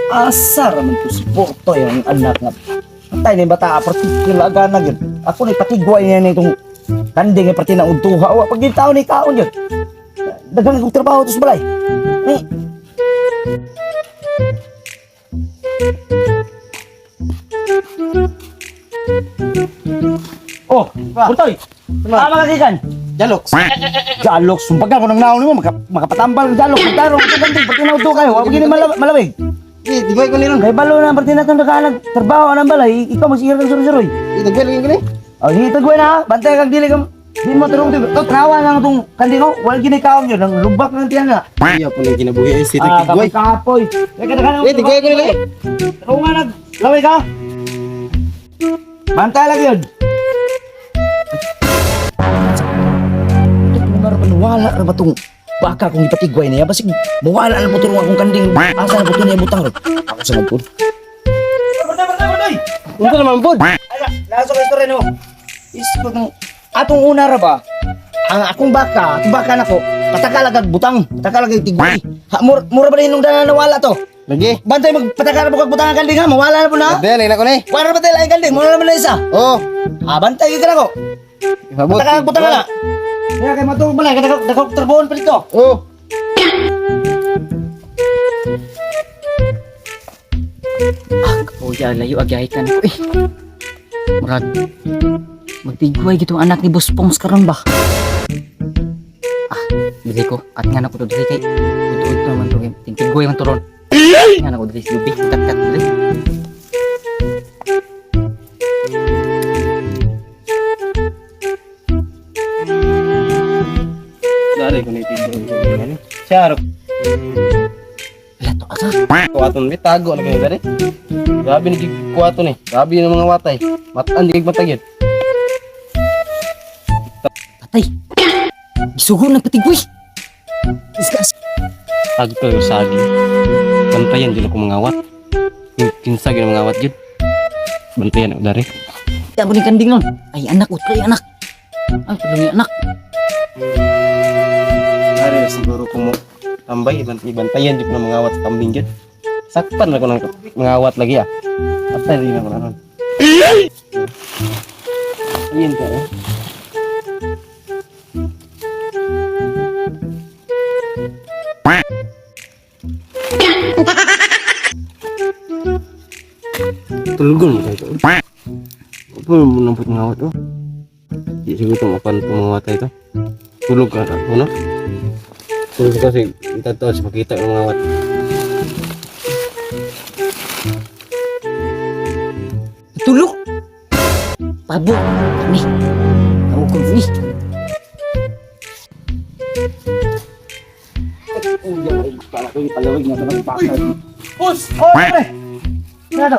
Asa raman to si Porto yung anak nga. Antay ni bata particular na gyud. Ako ni patigway niya nitong kanding pati na udtuha. Wa pag taon ni kaon gyud. Daghang kong trabaho to sa balay. Ni. Oh, Portoy. Tama ka gikan. Jaloks. Jalok, sumpag ako nang naon mo makapatambal ng jalok. Magtarong sa kanding pati na udtuha kayo. Wa pag malawig. Digway ko nilon. Kay balo na parte na itong nakalag trabaho ng balay, ikaw masigir kang surusuroy. Digway lagi ko ni. O, sige tagway na ha. Bantay kang dili kang di mo turong tigo. Ito, trawa lang itong kandino. Walang ginikaon yun. Ang lubak ng tiyan nga. Iya po na kinabuhi ay si Kapag Digway. kapoy. Teka, Digway ko nila. Turong nga naglaway ka. Bantay lang yun. Ito, mga rapanwala na ba itong baka kung ipatigway niya? Basig, mawala na po turong akong kanding. Asa na po ito niya butang. Ako sa magpun. Bantay! Unsa naman po? Laso ka istorya no. Isip ko atong una ra ba? Ang akong baka nako, patakalagag butang, patakalagag tigway. Ha, mura ba rin nung nawala to? Lagi. Bantay magpatakala po kag butang ang kanding ha, mawala na po na. Dali na ko ni. Para ba tayo lang kanding, mura naman na isa. Oh. Bantay ka nako. Ibabot. Patakala butang na. Kaya kay matulog balay, kadako trabuhon pa dito. Oh. Kuya, layo agay ka na ko eh. Murag, magtigway gitong anak ni Boss Pongs karon ba? Dili ko, at nga na ko to dili kay ito naman to, tigway man to ron. Nga na ko dili, lubi, kat dili. Dari ko ni tigway. Siya Wala to asa. kuwaton ni tago lagi ni dari. Grabe ni kuwaton ni. Grabe ng mga watay. Matan di matagid. Patay. Gisugo ng patigway. Iskas. Tag ko yung sagi. Bantayan dito ko mangawat. Kinsa gyud mangawat gyud. Bantayan ako dari. Tabo ni kanding nun. Ay anak, utay anak. Ay, tulungi anak. Dari siguro ko mo tambay bantayan dito na mangawat sa kambing gyud. Sakpan na ko ng mangawat lagi ah. Atay rin ako nanon. Ayun ka eh. Tulgon mo tayo. Apa mo namput ngawat oh? Di siguro ito mapan pumawatay ito. Tulog ka ano? Tulog ka kasi kita to sa pakita ng ngawat. Tulog. Pabo. Ni. Ako ko ni. Pus! Oh, pre! Ano?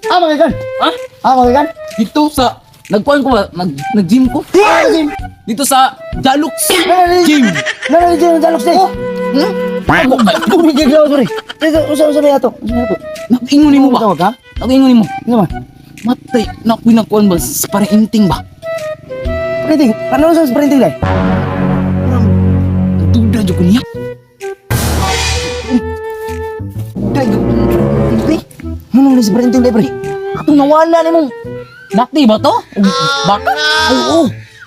Mga ikan! Ha? Mga ikan! Dito sa nagkuhan ko ba? Nag-gym ko? Dito sa Jalux. Gym. Nalalitin ang jalok sa'yo! Ako bigyan ko, sorry! Teka, usa na yato! Nag-ingunin mo ba? Tawag ka? Nag-ingunin mo. Ano ba? Matay. Nakuhan ba? Sa parang inting ba? Printing! Paano sa printing dahil? Duda dyan ko niya. Ano na sa printing dahil, pre? Atong nawala ni mong. Nakti ba to? Baka? Ay, oo!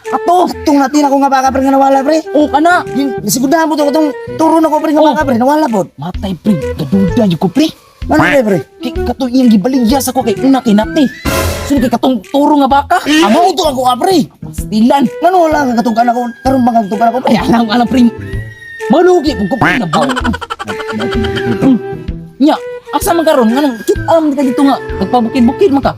Ato! Itong natin ako nga baka, pre, nga nawala, pre! Oo ka na. Nasigudahan mo ito, itong turo na ko, pre, nga baka, pre, nawala po! Matay pre. Duda dyan ko pre. Ano, pre, pre? Kay katong iyang gibaligya sa ko kay una kay nati. Sino kay katong turo nga baka? Amo ito ako, pre! Pastilan. Ano wala nga katong kanak ko? Karong mga katong kanak ko, pre! Ay alam pre. Malugi pag ko pre na ba? Nya, asa man karon nga nang kit alam ka dito nga nagpabukid-bukid man ka.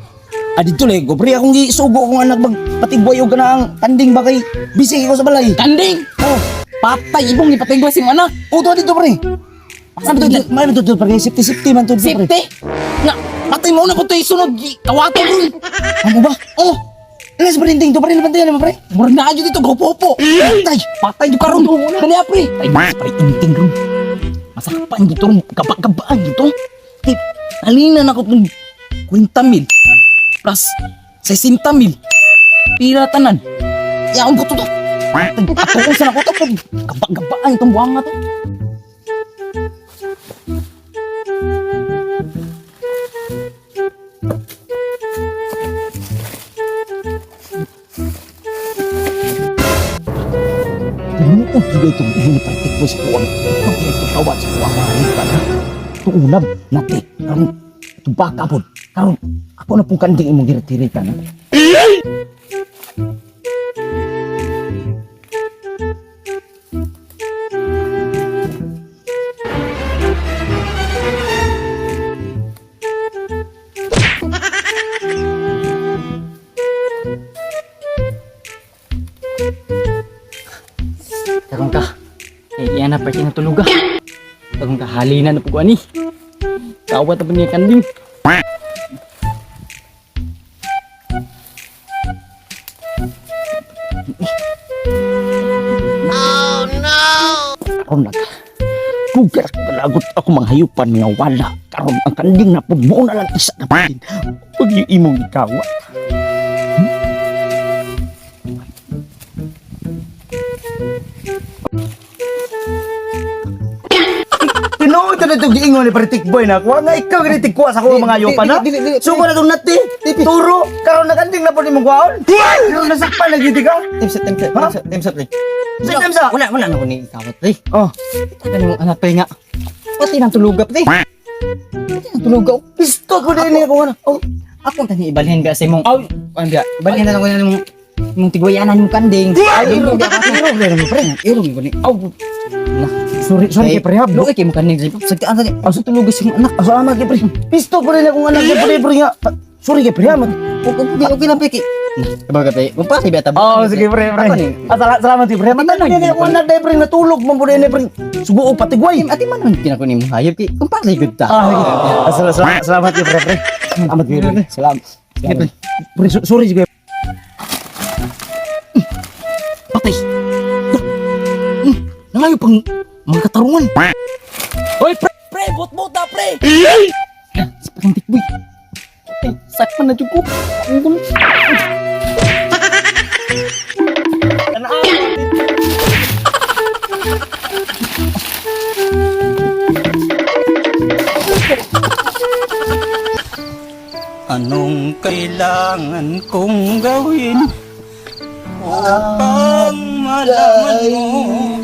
Dito le, go, pre, akong gisugo kung anak magpatigboy o ganang kanding ba kay bisig ko sa balay. Kanding. Oh, patay ibong ipatigwa si mana. Uto dito, pre! Saan ba ito? May ito, pre, safety man to, pre. Safety. Nga, patay mo na po to isunod kawato ron. Ano ba? Oh, Alas printing to, pre, nabantayan naman, pre! murag na ayo dito gopopo. Patay jud karon. Dali pre. Ay, mas pre inting ron. Masakpan dito ron, kabaan dito. Tip, alina na ko tong 50,000 plus 60,000. Pila tanan. Yaon ko to. Ako kung saan ako to, kabaan itong buwang nga to. Kung hindi itong inipratik ko sa kuwang, kung hindi itong tawad sa kuwang mahalipan na. Itong unab, nati, karong, itong baka po, karong, ako na pong kanding imong giritiritan na. Karon ka. Iyan na pa kinatuluga. Karon ka halina na po ani. Kawat na po niya kanding. Karon na ka. Kugar kalagot ako manghayupan nga wala. Karon ang kanding na po mo na lang isa na patin. Huwag yung imong ikawa. Tinuod na itong giingon ni Paritik Boy na kuha nga ikaw ginitik kuha sa kuha mga ayupan na. Suko na itong nati. Turo. Karon na kanding na po ni mong kuhaon. Karon nasakpan na gitik ka. Time up, pre. Time sa. Wala na ko ni ikawat, pre. Oh. Ano yung anak pre nga. Pati nang tuluga, pre. Pati nang tuluga. Pisto ko din niya kuha na. Oh. Ako tani ibalhin ka sa imong ano ga balhin na lang ko na imong tigwayanan yung kanding. Ay, irong ga ka irong pre. Irong ko ni. Aw. Sorry kay prehab. Lo kay mo kanding sa ano ni. Sa tuluga sa imong anak. Salamat kay pre. Pisto ko din akong anak kay pre nga. Sorry kay prehab. Okay lang pre. Kabaga pre. Kung pa si beta. Oh, sige pre. Salamat kay pre. Matan niya akong anak dai pre natulog man pud ni pre. Subuo patigway. Ati man man kinako ni mo hayop ki. Kung pa si good ta. Salamat kay pre. Salamat kay pre. Salamat. Pre, sorry sige. Patay. Nangayo pang mga katarungan. Hoy, pre, bot na, pre. Sa parang tikboy. Sakpan na cukup. Anong kailangan kong gawin upang malaman mo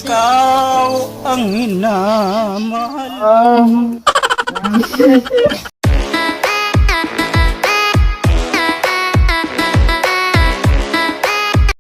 ikaw ang minamahal?